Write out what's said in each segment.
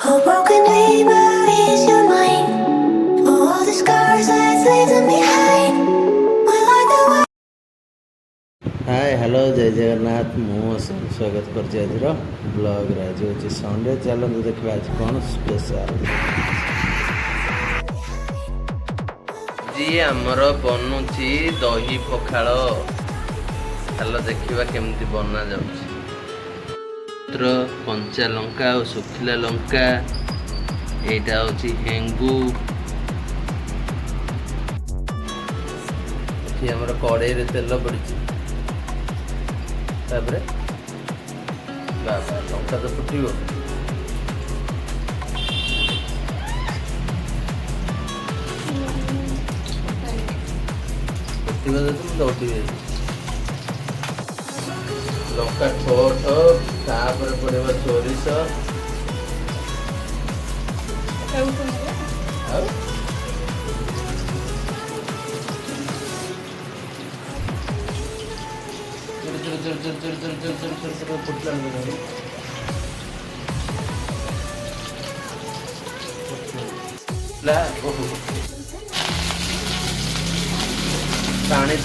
A broken dreamer is your mind. All the scars that leave them behind. We're like the world. Hi hello जय जगन्नाथ मुझे स्वागत कर blog आज हूँ Sunday चलते देखा आज कौन स्पेशल जी आमर बनूची दही पखाल चल देखा केमती बना जाऊँ कंचा लंका और सुखिला लंका एटा हूँ हेंगू आमर कड़े तेल पड़ी तापरे लंका तो फुटो फुटवा तो तुम दौटी लंका छोट तापर पड़ेगा सोरिष पानी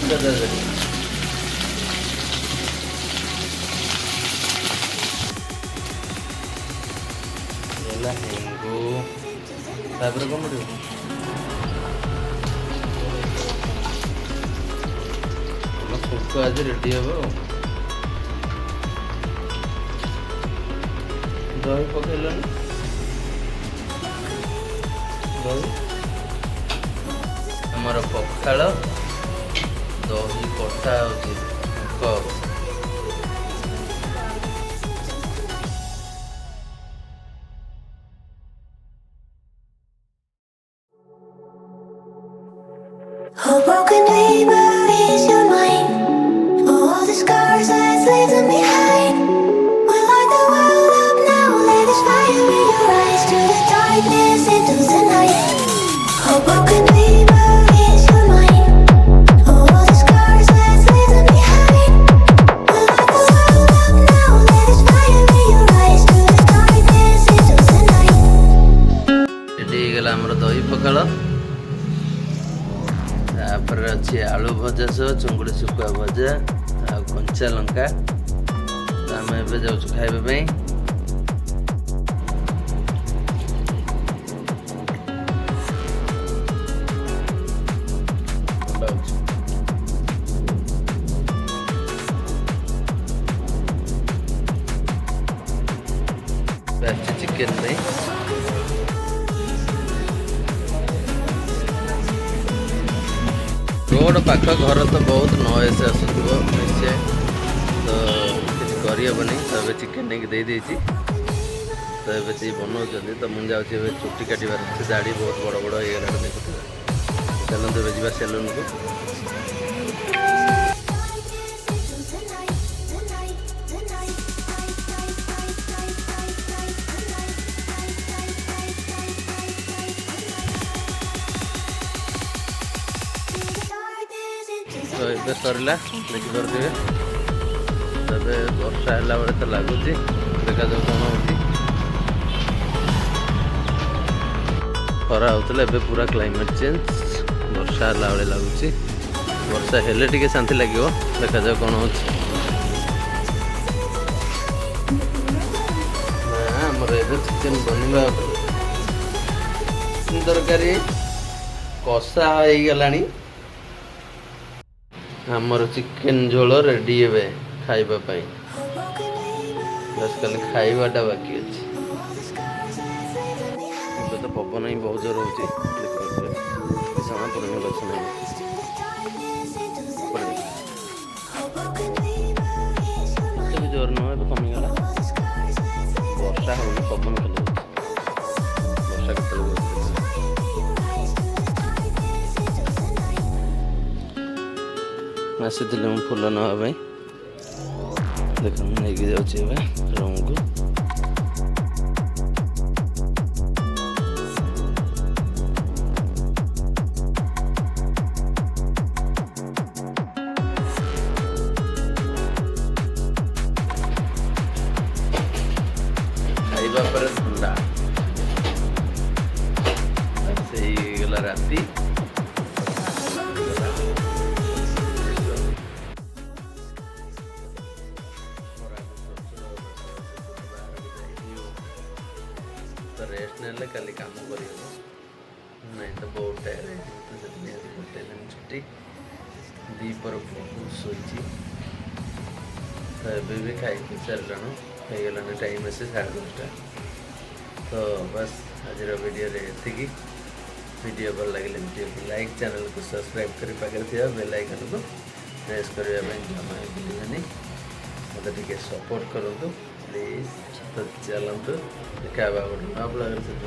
हेंगू तापर कौन पड़े सुख आज रेडी हम दही पकड़ दही आमर पखाल दही कटा हो A broken dreamer is your mind. All the scars that leave them behind. We light the world up now. Let us fire in your eyes to the darkness into the night. A broken dreamer is your mind. All the scars that leave them behind. We light the world up now. Let us fire in your eyes to the darkness into the night. Ready गला हमर दही पखाल तापर अच्छे आलू भजा सह चुंगुड़ी शुखुआ भजा आ कंचा लंका आम ए जाऊँ खाइबा चिकेन रोड पाख घर तो बहुत नॉइस आसुव निश्चय तो किसी करहबनी तो ये चिकेन नहीं दे देती तो ये सी बनाऊँ तो मुझे जाऊँ चुट्टी काटार दाढ़ी बहुत बड़ बड़ हो देखुए चलते जा सेलून को तो ये सरला देखिपे तब वर्षा है बेले तो लगुच देखा जाऊ कौन हो खरा होता पूरा क्लाइमेट चेंज वर्षा है बेले लगुच वर्षा हेले टिके शांति लगे देखा जाऊ कौन हो आमर ए चिकेन बनवा तरकारी कषा हो गला आमर चिकेन झोल रेडी हे खाइबापी बस खाली खाइबाटा बाकी अच्छे तो पवन ही बहुत जोर होती जोर नुह कमीगला वर्षा हो पवन खाली वर्षा के आसी फूल नापी देख नहीं जाऊँ रूम को खाइबा पर ठंडा राति तो रेस्ट ने कल कम कर नहीं तो बहुत टायर तो गोटे दिन छुट्टी दीपर बहुत शोची तो एबे भी खाई सारे हो टाइम आसे 10:30 तो बस आज वीडियो ये वीडियो भल लगे वीडियो को लाइक चैनल को सब्सक्राइब कर पाखे थी बेल आइकन को प्रेस करने जमा भूलें मत टे सपोर्ट करूँ प्लीज तो चलतु देखा गोटे नूआ ब्लॉग से